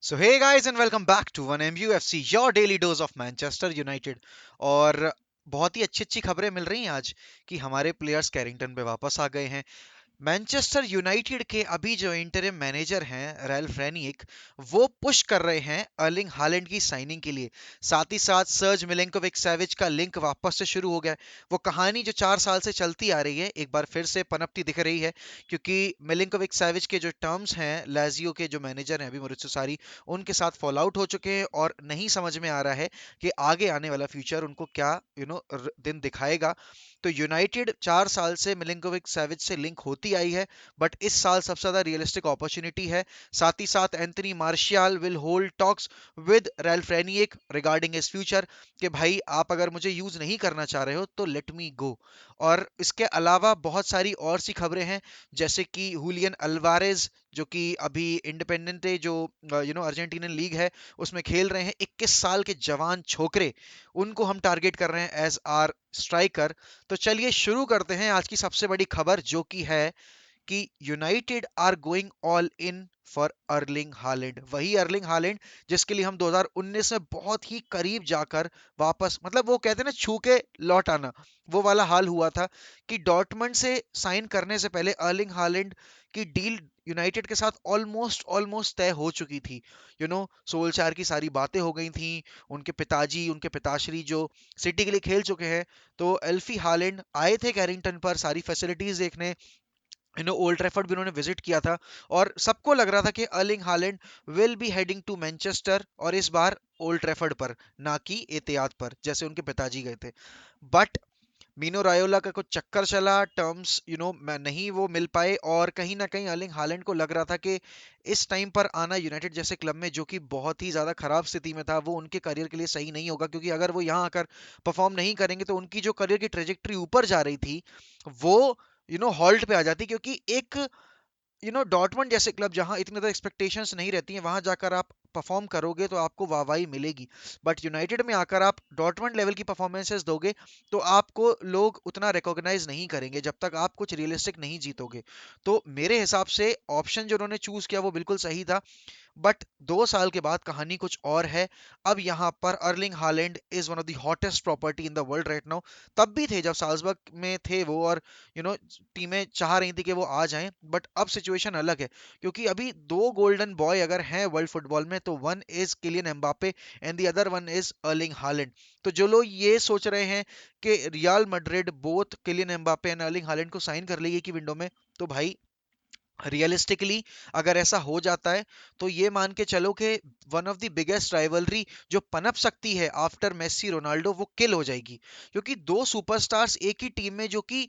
So hey guys and welcome back to one MUFC your daily dose of Manchester United. और बहुत ही अच्छी अच्छी खबरें मिल रही हैं आज कि हमारे प्लेयर्स कैरिंगटन पे वापस आ गए हैं। मैनचेस्टर यूनाइटेड के अभी जो इंटरिम मैनेजर हैं रैल्फ रैनिक, वो पुश कर रहे हैं अर्लिंग हालैंड की साइनिंग के लिए। साथ ही साथ सर्ज मिलेंकोविक सैविज का लिंक वापस से शुरू हो गया है। वो कहानी जो 4 साल से चलती आ रही है एक बार फिर से पनपती दिख रही है, क्योंकि मिलेंकोविक सैविज के जो टर्म्स हैं लाजियो के जो मैनेजर हैं अभी मौरित्सियो सारी, उनके साथ फॉल आउट हो चुके हैं और नहीं समझ में आ रहा है कि आगे आने वाला फ्यूचर उनको क्या दिन दिखाएगा। तो यूनाइटेड 4 साल से मिलिंकोविक सैविज से लिंक होती आई है, बट इस साल सबसे ज्यादा रियलिस्टिक अपॉर्चुनिटी है। साथ ही साथ Anthony Martial will hold talks with Ralf Rangnick regarding his future, कि भाई आप अगर मुझे यूज नहीं करना चाह रहे हो तो लेट मी गो। और इसके अलावा बहुत सारी और सी खबरें हैं, जैसे कि हुलियन अल्वारेज, जो कि अभी इंडिपेंडेंटे जो अर्जेंटीनियन लीग है उसमें खेल रहे हैं, 21 साल के जवान छोकरे, उनको हम टारगेट कर रहे हैं एज आर स्ट्राइकर। तो चलिए शुरू करते हैं आज की सबसे बड़ी खबर, जो कि है कि United are going all in for Erling Haaland. वही अर्लिंग हालैंड जिसके लिए हम 2019 में बहुत ही करीब जाकर वापस, मतलब वो कहते हैं ना छू के लौट आना, वो वाला हाल हुआ था कि डॉर्टमंड से साइन करने से पहले अर्लिंग हालैंड की डील यूनाइटेड के साथ ऑलमोस्ट ऑलमोस्ट तय हो चुकी थी। सोल्शायर की सारी बातें हो गई थी, उनके पिताजी उनके पिताश्री जो सिटी के लिए खेल चुके हैं। तो एल्फी हालैंड आए थे कैरिंगटन पर सारी फैसिलिटीज देखने, ओल्ड ट्रैफर्ड भी उन्होंने विजिट किया था, और सबको लग रहा था कि Erling Haaland will be heading to Manchester, और इस बार ओल्ड ट्रैफर्ड पर, ना कि एतिहाद पर जैसे उनके पिताजी गए थे। बट मीनो रायोला का कुछ चक्कर चला, टर्म्स नहीं वो मिल पाए, और कहीं ना कहीं अर्लिंग हालैंड को लग रहा था कि इस टाइम पर आना यूनाइटेड जैसे क्लब में, जो कि बहुत ही ज्यादा खराब स्थिति में था, वो उनके करियर के लिए सही नहीं होगा, क्योंकि अगर वो यहाँ आकर परफॉर्म नहीं करेंगे तो उनकी जो करियर की ट्रेजेक्टरी ऊपर जा रही थी वो हॉल्ट पे आ जाती, क्योंकि एक डॉर्टमंड जैसे क्लब जहां इतनी ज्यादा एक्सपेक्टेशंस नहीं रहती हैं, वहां जाकर आप परफॉर्म करोगे तो आपको वाहवाही मिलेगी। बट यूनाइटेड में आकर आप डॉर्टमंड लेवल की परफॉर्मेंसेस दोगे तो आपको लोग उतना रिकॉग्नाइज नहीं करेंगे जब तक आप कुछ रियलिस्टिक नहीं जीतोगे। तो मेरे हिसाब से ऑप्शन जो उन्होंने चूज किया वो बिल्कुल सही था। बट 2 साल के बाद कहानी कुछ और है। अब यहाँ पर Erling Haaland is one of the hottest property in the world right now. तब भी थे जब साल्जबर्ग में थे वो, और टीमें चाह रही थी कि वो आ जाएं, बट अब सिचुएशन अलग है, क्योंकि अभी दो गोल्डन बॉय अगर हैं वर्ल्ड फुटबॉल में तो one is Kylian Mbappe and the other one is Erling Haaland. तो जो लोग ये सोच रहे हैं कि Real Madrid both Kylian Mbappe and Erling Haaland को साइन कर लेगी कि विंडो में, तो भाई रियलिस्टिकली अगर ऐसा हो जाता है तो ये मान के चलो कि one of the biggest rivalry जो पनप सकती है आफ्टर मेसी रोनाल्डो वो किल हो जाएगी, क्योंकि दो सुपरस्टार्स एक ही टीम में जो कि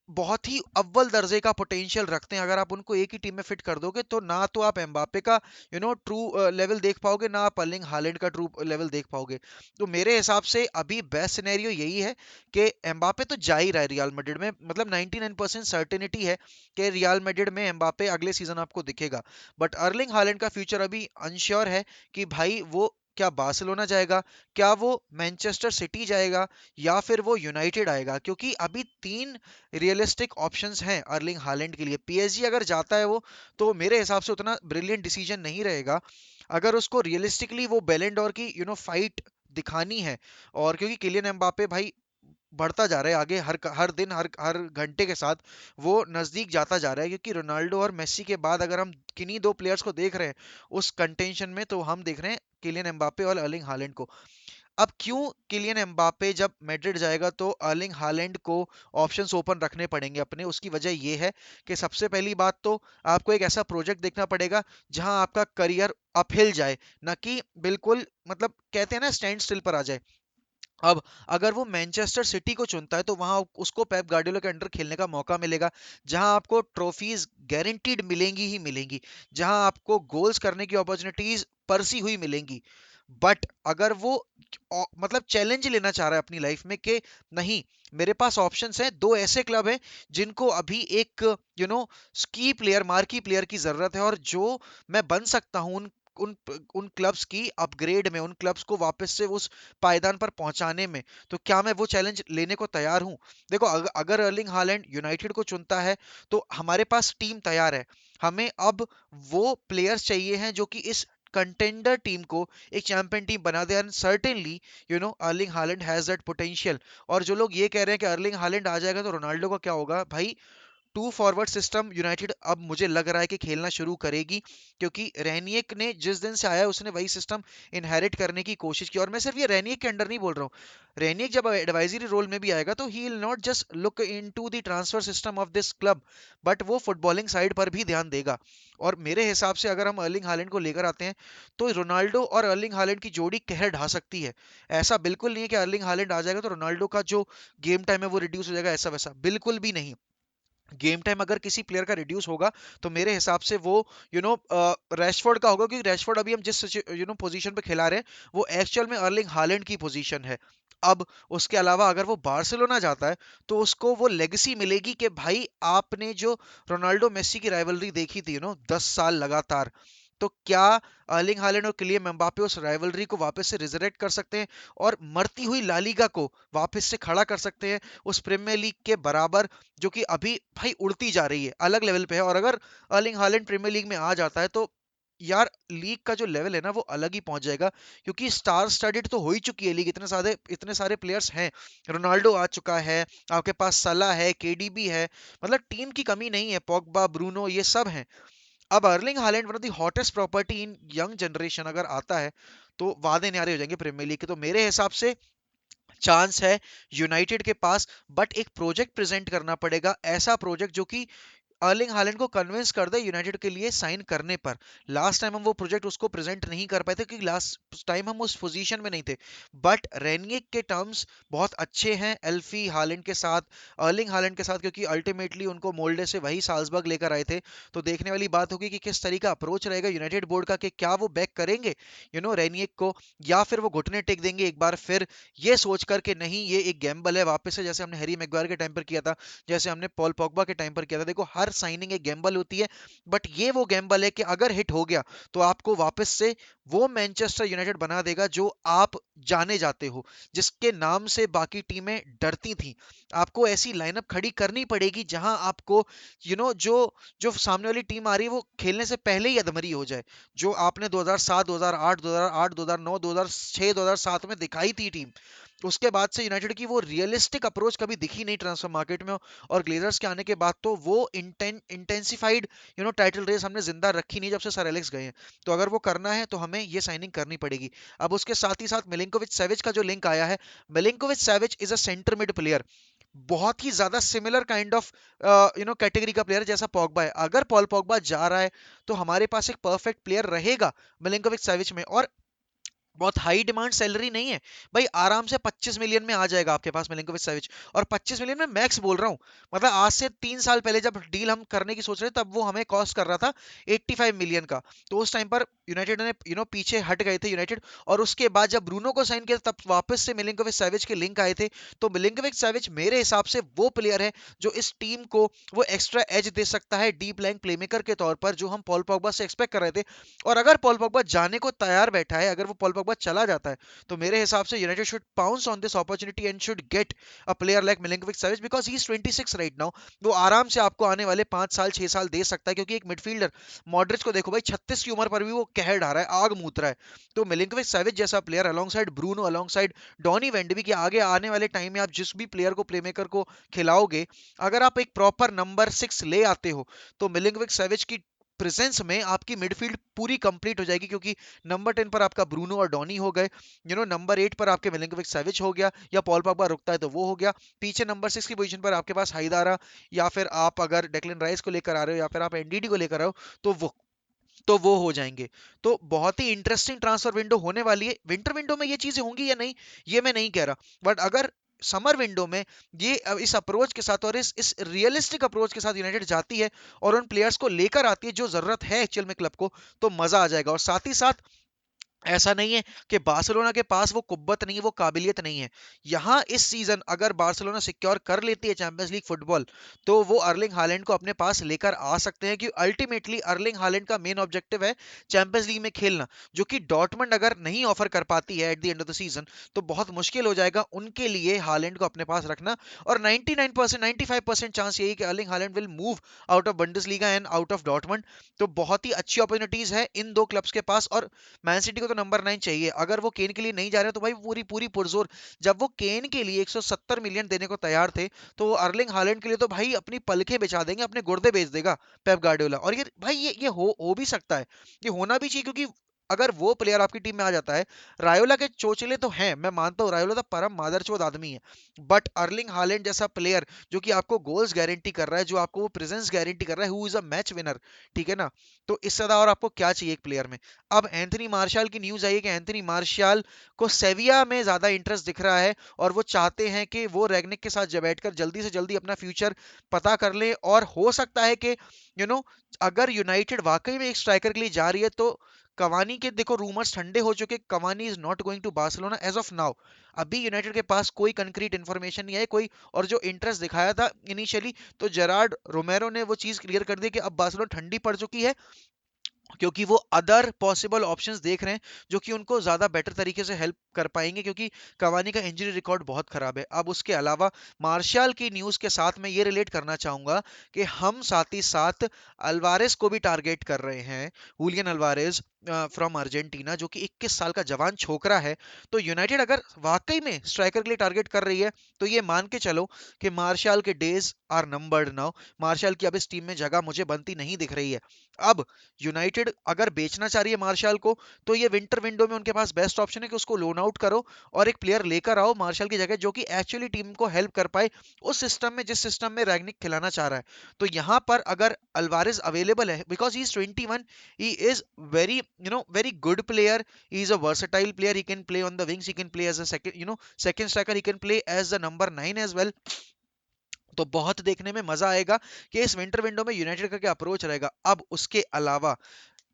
बहुत ही अव्वल दर्जे का पोटेंशियल रखते हैं, अगर आप उनको एक ही टीम में फिट कर दोगे तो ना तो आप एम्बापे का ट्रू लेवल देख पाओगे, ना आप अर्लिंग हालैंड का ट्रू लेवल देख पाओगे। तो मेरे हिसाब से अभी बेस्ट सिनेरियो यही है कि एम्बापे तो जा ही रहा है रियल मैड्रिड में, मतलब 99% सर्टेनिटी है कि रियल मैड्रिड में एम्बापे अगले सीजन आपको दिखेगा। बट अर्लिंग हालैंड का फ्यूचर अभी अनश्योर है कि भाई वो क्या बार्सिलोना जाएगा, क्या वो मैनचेस्टर सिटी जाएगा, या फिर वो यूनाइटेड आएगा, क्योंकि अभी तीन रियलिस्टिक ऑप्शंस हैं अर्लिंग हालैंड के लिए। पीएसजी अगर जाता है वो, तो मेरे हिसाब से उतना ब्रिलियंट डिसीजन नहीं रहेगा। अगर उसको रियलिस्टिकली वो बैलन डोर की फाइट दिखानी है, और क्योंकि किलियन एम्बापे भाई बढ़ता जा रहा है आगे, हर हर दिन हर हर घंटे के साथ वो नजदीक जाता जा रहा है, क्योंकि रोनाल्डो और मेसी के बाद अगर हम किन्हीं दो प्लेयर्स को देख रहे हैं उस कंटेंशन में, तो हम देख रहे हैं किलियन एम्बापे और अर्लिंग हालैंड को। अब क्यों किलियन एम्बापे जब मैड्रिड जाएगा तो अर्लिंग हालैंड को ऑप्शंस ओपन रखने पड़ेंगे अपने, उसकी वजह यह है कि सबसे पहली बात तो आपको एक ऐसा प्रोजेक्ट देखना पड़ेगा जहां आपका करियर अपहिल जाए, ना कि बिल्कुल मतलब कहते हैं ना स्टैंड स्टिल पर आ जाए। अब अगर वो मैनचेस्टर सिटी को चुनता है तो वहां उसको पेप गार्डियोला के अंडर खेलने का मौका मिलेगा, जहां आपको ट्रॉफीज गारंटीड मिलेंगी ही मिलेंगी, जहां आपको गोल्स करने की अपॉर्चुनिटीज परसी हुई मिलेंगी। बट अगर वो मतलब चैलेंज लेना चाह रहा है अपनी लाइफ में कि नहीं, मेरे पास ऑप्शंस हैं, दो ऐसे क्लब हैं जिनको अभी एक स्की प्लेयर मार्की प्लेयर की जरूरत है, और जो मैं बन सकता हूँ उन उन क्लब्स की अपग्रेड में, उन क्लब्स को वापस से उस पायदान पर पहुंचाने में, तो क्या मैं वो चैलेंज लेने को तैयार हूं? देखो, अगर अर्लिंग हालैंड यूनाइटेड को चुनता है तो हमारे पास टीम तैयार है, हमें अब वो प्लेयर्स चाहिए हैं जो कि इस कंटेंडर टीम को एक चैंपियन टीम बना दे। And certainly Erling Haaland has that potential. और जो लोग ये कह रहे हैं कि अर्लिंग हालैंड आ जाएगा तो रोनाल्डो का क्या होगा भाई, टू फॉरवर्ड सिस्टम यूनाइटेड अब मुझे लग रहा है कि खेलना शुरू करेगी, क्योंकि रेनियक ने जिस दिन से आया उसने वही सिस्टम इनहेरिट करने की कोशिश की। और मैं सिर्फ ये रेनियक के अंडर नहीं बोल रहा हूँ, रेनियक जब एडवाइजरी रोल में भी आएगा तो he will not just look into the transfer system of this club, but वो फुटबॉलिंग साइड पर भी ध्यान देगा। और मेरे हिसाब से अगर हम अर्लिंग हालैंड को लेकर आते हैं तो रोनाल्डो और अर्लिंग हालैंड की जोड़ी कहर ढा सकती है। ऐसा बिल्कुल नहीं है कि अर्लिंग हालैंड आ जाएगा तो रोनाल्डो का जो गेम टाइम है वो रिड्यूस हो जाएगा, ऐसा वैसा बिल्कुल भी नहीं। गेम टाइम अगर किसी प्लेयर का रिड्यूस होगा तो मेरे हिसाब से वो रैशफोर्ड का होगा, क्योंकि रैशफोर्ड अभी हम जिस पोजीशन पे खिला रहे हैं वो एक्चुअल में अर्लिंग हालैंड की पोजीशन है। अब उसके अलावा अगर वो बार्सिलोना जाता है तो उसको वो लेगेसी मिलेगी कि भाई आपने जो रोनाल्डो मेसी की राइवलरी देखी थी 10 साल लगातार, तो क्या अर्लिंग हालैंड और किलियन एम्बापे उस राइवलरी को वापस से रिजरेक्ट कर सकते हैं और मरती हुई लालीगा को वापस से खड़ा कर सकते हैं उस प्रीमियर लीग के बराबर, जो कि अभी भाई उड़ती जा रही है, अलग लेवल पे है। और अगर अर्लिंग हालैंड प्रीमियर लीग में आ जाता है तो यार लीग का जो लेवल है ना वो अलग ही पहुंच जाएगा, क्योंकि स्टार स्टडेड तो हो ही चुकी है लीग, इतने सारे प्लेयर्स हैं। रोनाल्डो आ चुका है, आपके पास सला है, केडीबी है, मतलब टीम की कमी नहीं है, पॉगबा ब्रूनो ये सब हैं। अब Erling Haaland one of the hottest property in young generation अगर आता है तो वादे न्यारे हो जाएंगे प्रीमियर लीग के। तो मेरे हिसाब से चांस है यूनाइटेड के पास, बट एक प्रोजेक्ट प्रेजेंट करना पड़ेगा, ऐसा प्रोजेक्ट जो कि अर्लिंग हालैंड को कन्विंस कर दे यूनाइटेड के लिए साइन करने पर। लास्ट टाइम हम वो प्रोजेक्ट उसको प्रेजेंट नहीं कर पाए थे क्योंकि लास्ट टाइम हम उस पोजीशन में नहीं थे, बट रेनिक के टर्म्स बहुत अच्छे हैं एल्फी हालैंड के साथ, अर्लिंग हालैंड के साथ, क्योंकि अल्टीमेटली उनको मोल्डे से वही साल्जबर्ग लेकर आए थे। तो देखने वाली बात होगी कि किस तरीका अप्रोच रहेगा यूनाइटेड बोर्ड का, कि क्या वो बैक करेंगे रेनिक को, या फिर वो घुटने टेक देंगे एक बार फिर ये सोच कर के नहीं ये एक गैम्बल है वापस से, जैसे हमने हैरी मैग्वायर के टाइम पर किया था, जैसे हमने पॉल पॉगबा के टाइम पर किया था। देखो हर साइनिंग एक गैम्बल होती है, बट ये वो गैम्बल है कि अगर हिट हो गया तो आपको वापस से वो मैनचेस्टर यूनाइटेड बना देगा जो आप जाने जाते हो, जिसके नाम से बाकी टीमें डरती थी। आपको ऐसी लाइनअप खड़ी करनी पड़ेगी जहां आपको जो जो सामने वाली टीम आ रही है वो खेलने से पहले ही अधमरी हो जाए, जो आपने 2007 2008 2008 2009 2006 2007 में दिखाई थी टीम। उसके बाद से यूनाइटेड की वो रियलिस्टिक अप्रोच कभी दिखी नहीं ट्रांसफर मार्केट में, और ग्लेजर्स के आने के बाद तो वो इंटेंसिफाइड टाइटल रेस हमने जिंदा रखी नहीं जब से सर एलेक्स गए हैं। तो अगर वो करना है तो हमें ये साइनिंग करनी पड़ेगी। अब उसके साथ ही साथ मिलिंकोविच सेविच का जो लिंक आया है, Milinkovic Savic is a centre mid player, बहुत ही ज्यादा सिमिलर काइंड ऑफ कैटेगरी का प्लेयर जैसा पॉगबा है। अगर पॉल पॉगबा जा रहा है तो हमारे पास एक परफेक्ट प्लेयर रहेगा मिलिंकोविच सेविच में, और बहुत हाई डिमांड सैलरी नहीं है भाई, आराम से 25 मिलियन में आ जाएगा आपके पास मिलिंकोविच साविच। और 25 मिलियन में मैक्स बोल रहा हूँ, मतलब आज से 3 साल पहले जब डील हम करने की सोच रहे तब वो हमें कॉस्ट कर रहा था 85 मिलियन का। तो उस टाइम पर यूनाइटेड ने पीछे हट गए थे यूनाइटेड, और उसके बाद जब ब्रूनो को साइन किया तब वापस से मिलिंकोविच साविच के लिंक आए थे। तो मिलिंकोविच साविच मेरे हिसाब से वो प्लेयर है जो इस टीम को वो एक्स्ट्रा एज दे सकता है डीप लाइन प्लेमेकर के तौर पर, जो हम पॉल पॉगबा से एक्सपेक्ट कर रहे थे। और अगर पॉल पॉगबा जाने को तैयार बैठा है, अगर वो पॉल पॉगबा चला जाता है, तो मेरे हिसाब से United should pounce on this opportunity and should get a player like Milinkovic Savic, because he is 26 right now. वो आराम से आपको आने वाले 5 साल 6 साल दे सकता है, क्योंकि एक मिडफील्डर मॉड्रिच को देखो भाई, 36 की उम्र पर भी वो कहर ढा रहा है, आग मूत रहा है। तो मिलिंकोविच साविच जैसा player alongside Bruno, alongside Donny van de Beek के आगे आने वाले टाइम में आप जिस भी प्लेयर को प्लेमेकर को खिलाओगे, अगर आप एक प्रॉपर नंबर 6 ले आते हो तो मिलिंकोविच साविच की प्रेजेंस में आपकी मिडफील्ड पूरी कंप्लीट हो जाएगी, क्योंकि नंबर 10 पर आपका ब्रूनो और डॉनी हो गए, नंबर 8 पर आपके मिलिंकोविच साविच हो गया, या पॉल पॉगबा रुकता है तो वो हो गया। पीछे नंबर 6 की पोजीशन पर आपके पास हाइदारा, या फिर आप अगर डेक्लन राइस को लेकर आ रहे हो, या फिर आप एनडीडी को लेकर आओ, तो वो हो जाएंगे। तो बहुत ही इंटरेस्टिंग ट्रांसफर विंडो होने वाली है। विंटर विंडो में ये चीजें होंगी या नहीं ये मैं नहीं कह रहा, बट अगर समर विंडो में ये इस अप्रोच के साथ और इस रियलिस्टिक अप्रोच के साथ यूनाइटेड जाती है और उन प्लेयर्स को लेकर आती है जो जरूरत है एक्चुअल में क्लब को, तो मजा आ जाएगा। और साथ ही साथ ऐसा नहीं है कि बार्सिलोना के पास वो कुव्वत नहीं है, वो काबिलियत नहीं है। यहाँ इस सीजन अगर बार्सिलोना सिक्योर कर लेती है चैंपियंस लीग फुटबॉल, तो वो अर्लिंग हालैंड को अपने पास लेकर आ सकते हैं, क्योंकि अल्टीमेटली अर्लिंग हालैंड का मेन ऑब्जेक्टिव है चैंपियंस लीग में खेलना, जो कि डॉर्टमंड अगर नहीं ऑफर कर पाती है at the end of the season, तो बहुत मुश्किल हो जाएगा उनके लिए हालैंड को अपने पास रखना। और 99% 95% चांस यही कि Erling Haaland will move out of Bundesliga and out of Dortmund. तो बहुत ही अच्छी अपॉर्चुनिटीज है इन दो क्लब्स के पास। और मैन सिटी को तो नंबर 9 चाहिए। अगर वो केन के लिए नहीं जा रहे तो भाई पूरी पूरी पुरजोर, जब वो केन के लिए 170 मिलियन देने को तैयार थे, तो वो अर्लिंग हालैंड के लिए तो भाई अपनी पलकें बिछा देंगे, अपने गुर्दे बेच देगा पेप गार्डियोला। और ये भाई ये हो भी सकता है, ये होना भी चाहिए, क्योंकि अगर वो प्लेयर आपकी टीम में आ जाता है, रायोला के चोचले तो हैं, मैं मानता हूँ रायोला तो परम मादरचोद आदमी है, बट अर्लिंग हालैंड जैसा प्लेयर जो कि आपको गोल्स गारंटी कर रहा है, जो आपको वो प्रेजेंस गारंटी कर रहा है, who is a match winner, ठीक है ना, तो इससे ज्यादा और आपको क्या चाहिए एक प्लेयर में। अब एंथनी मार्शल की न्यूज आई है कि एंथनी मार्शल को सेविया में ज्यादा इंटरेस्ट दिख रहा है, और वो चाहते हैं कि वो रैग्निक के साथ बैठकर जल्दी से जल्दी अपना फ्यूचर पता कर ले। और हो सकता है कि यू नो अगर यूनाइटेड वाकई में एक स्ट्राइकर के लिए जा रही है, तो कवानी के देखो रूमर्स ठंडे हो चुके, Cavani is not going to Barcelona as of now. अभी यूनाइटेड के पास कोई कंक्रीट इन्फॉर्मेशन नहीं है कोई। और जो इंटरेस्ट दिखाया था इनिशियली, तो जेरार्ड रोमेरो ने वो चीज क्लियर कर दी कि अब बार्सिलोना ठंडी पड़ चुकी है, क्योंकि वो अदर पॉसिबल ऑप्शंस देख रहे हैं जो कि उनको ज्यादा बेटर तरीके से हेल्प कर पाएंगे, क्योंकि कवानी का इंजरी रिकॉर्ड बहुत खराब है। अब उसके अलावा मार्शल की न्यूज के साथ मैं ये रिलेट करना चाहूंगा कि हम साथ ही साथ अल्वारेस को भी टारगेट कर रहे हैं, हुलियन अल्वारेज फ्रॉम अर्जेंटीना, जो कि 21 साल का जवान छोकरा है। तो यूनाइटेड अगर वाकई में स्ट्राइकर के लिए टारगेट कर रही है, तो ये मान के चलो कि मार्शल के days are numbered now. Martial की अब इस टीम में जगह मुझे बनती नहीं दिख रही है। अब यूनाइटेड अगर बेचना चाह रही है मार्शल को, तो ये विंटर विंडो में उनके पास बेस्ट ऑप्शन है कि उसको लोन आउट करो और एक प्लेयर लेकर आओ मार्शल की जगह, जो कि एक्चुअली टीम को हेल्प कर पाए उस सिस्टम में जिस सिस्टम में रैग्निक खिलाना चाह रहा है। तो यहाँ पर अगर अल्वारेज अवेलेबल है, because he is 21, he is very very good player, he is a versatile player, he can play on the wings, he can play as a second second striker, he can play as the number 9 as well. तो बहुत देखने में मजा आएगा कि इस winter window में United का क्या अप्रोच रहेगा। अब उसके अलावा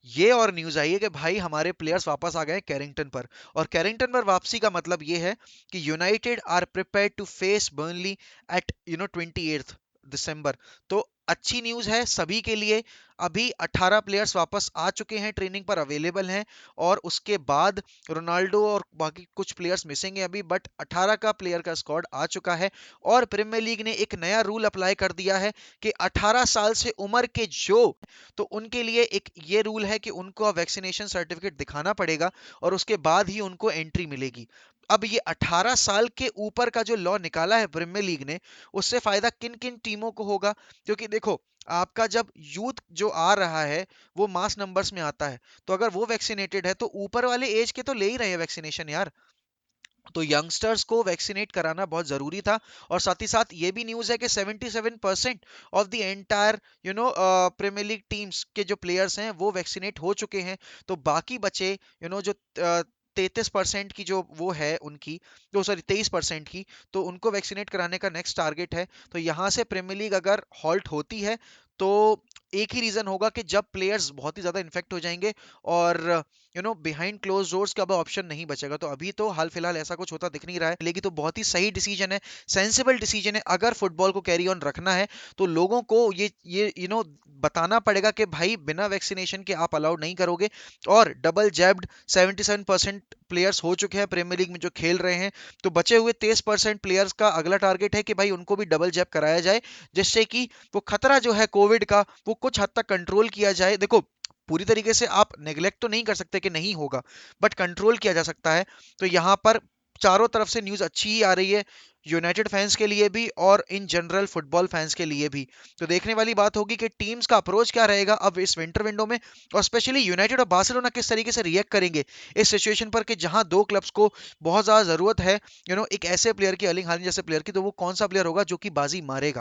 ये और न्यूज आई है कि भाई हमारे प्लेयर्स वापस आ गए कैरिंगटन पर। और कैरिंगटन पर वापसी का मतलब ये है कि United are prepared to face Burnley at 28 December. तो अच्छी न्यूज है सभी के लिए। अभी 18 प्लेयर्स वापस आ चुके हैं, ट्रेनिंग पर अवेलेबल हैं। और उसके बाद रोनाल्डो और बाकी कुछ प्लेयर्स मिसेंगे अभी, बट 18 का प्लेयर का स्क्वाड आ चुका है। और प्रीमियर लीग ने एक नया रूल अप्लाई कर दिया है कि 18 साल से उम्र के जो, तो उनके लिए एक ये रूल है कि उनको वैक्सीनेशन सर्टिफिकेट दिखाना पड़ेगा, और उसके बाद ही उनको एंट्री मिलेगी। अब ये 18 साल के ऊपर का जो लॉ निकाला है प्रीमियर लीग ने, उससे फायदा किन किन टीमों को होगा? क्योंकि देखो, आपका जब यूथ जो आ रहा है वो मास नंबर्स में आता है, तो अगर वो वैक्सीनेटेड है तो ऊपर वाले एज के तो ले ही रहे हैं वैक्सीनेशन यार। तो यंगस्टर्स को वैक्सीनेट कराना बहुत जरूरी था। और साथ ही साथ ये भी न्यूज़ है कि 77% of the entire Premier League teams के जो प्लेयर्स हैं वो वैक्सीनेट हो चुके हैं। तो बाकी बचे जो 33% की जो वो है उनकी, तो सॉरी 23% की, तो उनको वैक्सीनेट कराने का नेक्स्ट टारगेट है। तो यहाँ से प्रीमियर लीग अगर हॉल्ट होती है, तो एक ही रीजन होगा कि जब प्लेयर्स बहुत ही ज्यादा इन्फेक्ट हो जाएंगे, और बिहाइंड क्लोज डोर्स का अब ऑप्शन नहीं बचेगा। तो अभी तो हाल फिलहाल ऐसा कुछ होता दिख नहीं रहा है, लेकिन तो बहुत ही सही डिसीजन है, सेंसिबल डिसीजन है। अगर फुटबॉल को कैरी ऑन रखना है, तो लोगों को ये बताना पड़ेगा कि भाई बिना वैक्सीनेशन के आप अलाउड नहीं करोगे। और डबल जैब्ड 77% प्लेयर्स हो चुके हैं प्रीमियर लीग में जो खेल रहे हैं। तो बचे हुए 23% प्लेयर्स का अगला टारगेट है कि भाई उनको भी डबल जैब कराया जाए, जिससे कि वो खतरा जो है कोविड का वो कुछ हद तक कंट्रोल किया जाए। देखो, पूरी तरीके से आप नेग्लेक्ट तो नहीं कर सकते कि नहीं होगा, बट कंट्रोल किया जा सकता है। तो यहाँ पर चारों तरफ से न्यूज़ अच्छी ही आ रही है, यूनाइटेड फैंस के लिए भी और इन जनरल फुटबॉल फैंस के लिए भी। तो देखने वाली बात होगी कि टीम्स का अप्रोच क्या रहेगा अब इस विंटर विंडो में, और स्पेशली यूनाइटेड और बार्सिलोना किस तरीके से रिएक्ट करेंगे इस सिचुएशन पर, कि जहां दो क्लब्स को बहुत ज्यादा जरूरत है एक ऐसे प्लेयर की, अर्लिंग हालैंड जैसे प्लेयर की, तो वो कौन सा प्लेयर होगा जो कि बाजी मारेगा।